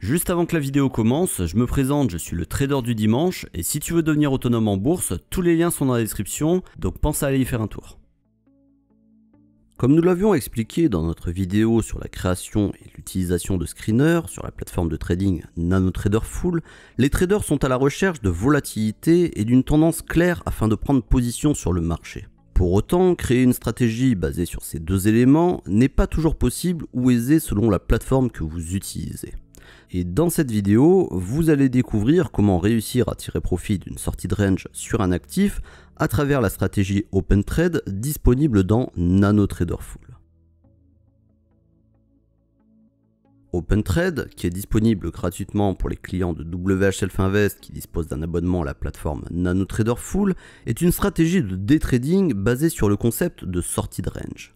Juste avant que la vidéo commence, je me présente, je suis le trader du dimanche et si tu veux devenir autonome en bourse, tous les liens sont dans la description, donc pense à aller y faire un tour. Comme nous l'avions expliqué dans notre vidéo sur la création et l'utilisation de screeners sur la plateforme de trading NanoTraderFull, les traders sont à la recherche de volatilité et d'une tendance claire afin de prendre position sur le marché. Pour autant, créer une stratégie basée sur ces deux éléments n'est pas toujours possible ou aisé selon la plateforme que vous utilisez. Et dans cette vidéo, vous allez découvrir comment réussir à tirer profit d'une sortie de range sur un actif à travers la stratégie Open Trade disponible dans NanoTraderFull. Open Trade, qui est disponible gratuitement pour les clients de WH Self Invest qui disposent d'un abonnement à la plateforme NanoTraderFull, est une stratégie de day trading basée sur le concept de sortie de range.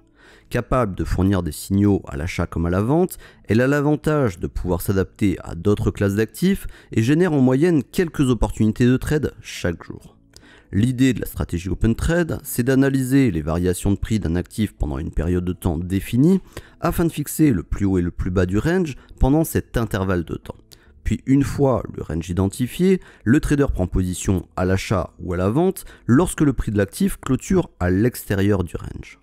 Capable de fournir des signaux à l'achat comme à la vente, elle a l'avantage de pouvoir s'adapter à d'autres classes d'actifs et génère en moyenne quelques opportunités de trade chaque jour. L'idée de la stratégie Open Trade, c'est d'analyser les variations de prix d'un actif pendant une période de temps définie afin de fixer le plus haut et le plus bas du range pendant cet intervalle de temps. Puis une fois le range identifié, le trader prend position à l'achat ou à la vente lorsque le prix de l'actif clôture à l'extérieur du range.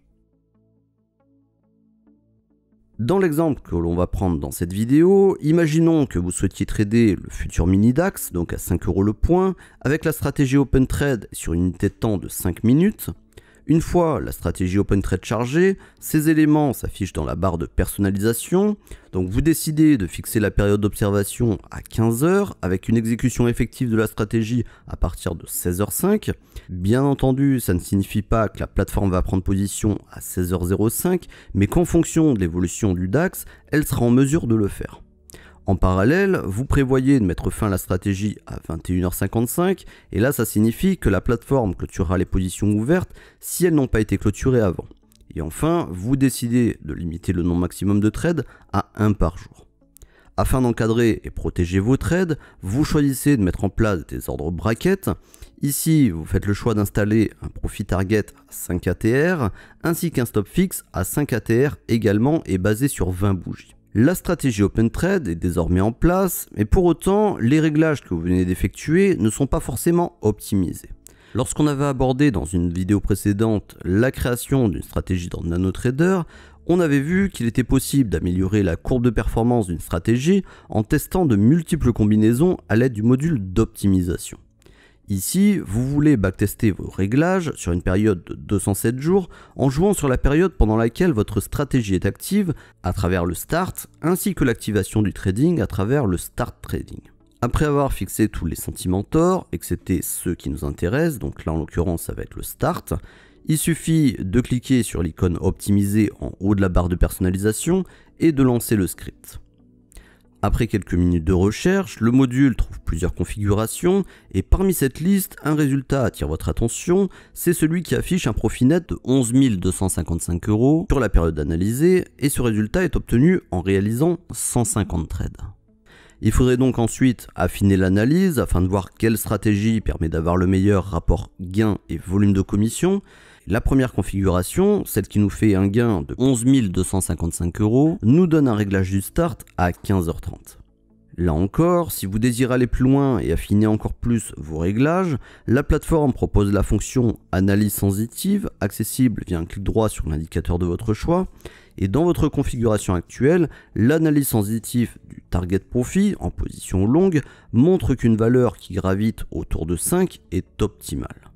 Dans l'exemple que l'on va prendre dans cette vidéo, imaginons que vous souhaitiez trader le futur mini DAX, donc à 5 € le point, avec la stratégie Open Trade sur une unité de temps de 5 minutes. Une fois la stratégie Open Trade chargée, ces éléments s'affichent dans la barre de personnalisation. Donc vous décidez de fixer la période d'observation à 15 h avec une exécution effective de la stratégie à partir de 16h05. Bien entendu, ça ne signifie pas que la plateforme va prendre position à 16h05, mais qu'en fonction de l'évolution du DAX, elle sera en mesure de le faire. En parallèle, vous prévoyez de mettre fin à la stratégie à 21h55 et là ça signifie que la plateforme clôturera les positions ouvertes si elles n'ont pas été clôturées avant. Et enfin, vous décidez de limiter le nombre maximum de trades à 1 par jour. Afin d'encadrer et protéger vos trades, vous choisissez de mettre en place des ordres brackets. Ici, vous faites le choix d'installer un profit target à 5 ATR ainsi qu'un stop fixe à 5 ATR également et basé sur 20 bougies. La stratégie Open Trade est désormais en place, mais pour autant, les réglages que vous venez d'effectuer ne sont pas forcément optimisés. Lorsqu'on avait abordé dans une vidéo précédente la création d'une stratégie dans NanoTrader, on avait vu qu'il était possible d'améliorer la courbe de performance d'une stratégie en testant de multiples combinaisons à l'aide du module d'optimisation. Ici, vous voulez backtester vos réglages sur une période de 207 jours en jouant sur la période pendant laquelle votre stratégie est active à travers le start ainsi que l'activation du trading à travers le start trading. Après avoir fixé tous les sentimentors, excepté ceux qui nous intéressent, donc là en l'occurrence ça va être le start, il suffit de cliquer sur l'icône optimisée en haut de la barre de personnalisation et de lancer le script. Après quelques minutes de recherche, le module trouve plusieurs configurations et parmi cette liste, un résultat attire votre attention, c'est celui qui affiche un profit net de 11 255 € sur la période analysée et ce résultat est obtenu en réalisant 150 trades. Il faudrait donc ensuite affiner l'analyse afin de voir quelle stratégie permet d'avoir le meilleur rapport gain et volume de commission. La première configuration, celle qui nous fait un gain de 11 255 €, nous donne un réglage du start à 15h30. Là encore, si vous désirez aller plus loin et affiner encore plus vos réglages, la plateforme propose la fonction analyse sensitive, accessible via un clic droit sur l'indicateur de votre choix. Et dans votre configuration actuelle, l'analyse sensitive du target profit en position longue montre qu'une valeur qui gravite autour de 5 est optimale.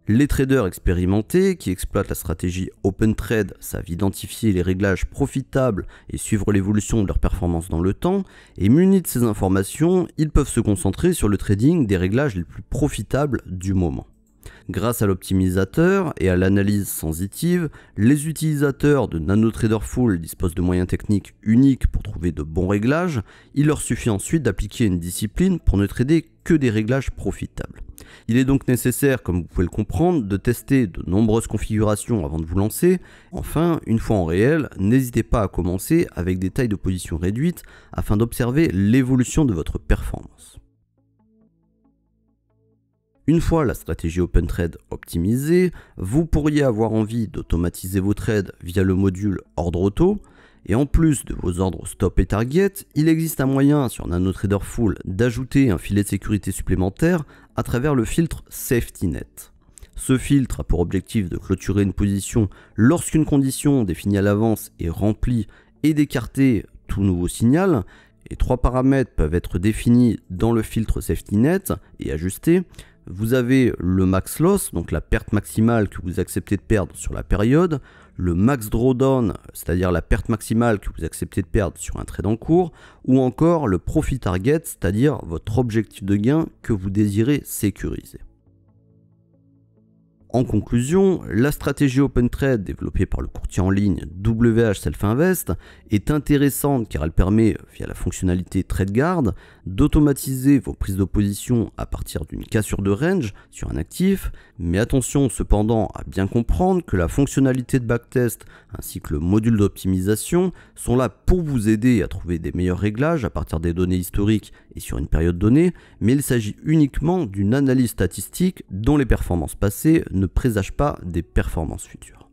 Les traders expérimentés qui exploitent la stratégie Open Trade savent identifier les réglages profitables et suivre l'évolution de leur performance dans le temps, et munis de ces informations, ils peuvent se concentrer sur le trading des réglages les plus profitables du moment. Grâce à l'optimisateur et à l'analyse sensitive, les utilisateurs de NanoTraderFull disposent de moyens techniques uniques pour trouver de bons réglages. Il leur suffit ensuite d'appliquer une discipline pour ne trader que des réglages profitables. Il est donc nécessaire, comme vous pouvez le comprendre, de tester de nombreuses configurations avant de vous lancer. Enfin, une fois en réel, n'hésitez pas à commencer avec des tailles de position réduites afin d'observer l'évolution de votre performance. Une fois la stratégie Open Trade optimisée, vous pourriez avoir envie d'automatiser vos trades via le module Ordre Auto. Et en plus de vos ordres stop et target, il existe un moyen sur NanoTrader Full d'ajouter un filet de sécurité supplémentaire à travers le filtre Safety Net. Ce filtre a pour objectif de clôturer une position lorsqu'une condition définie à l'avance est remplie et d'écarter tout nouveau signal. Et 3 paramètres peuvent être définis dans le filtre Safety Net et ajustés. Vous avez le max loss, donc la perte maximale que vous acceptez de perdre sur la période, le max drawdown, c'est-à-dire la perte maximale que vous acceptez de perdre sur un trade en cours, ou encore le profit target, c'est-à-dire votre objectif de gain que vous désirez sécuriser. En conclusion, la stratégie Open Trade développée par le courtier en ligne WH Self Invest est intéressante car elle permet, via la fonctionnalité TradeGuard, d'automatiser vos prises de position à partir d'une cassure de range sur un actif, mais attention cependant à bien comprendre que la fonctionnalité de backtest ainsi que le module d'optimisation sont là pour vous aider à trouver des meilleurs réglages à partir des données historiques et sur une période donnée, mais il s'agit uniquement d'une analyse statistique dont les performances passées ne présagent pas des performances futures.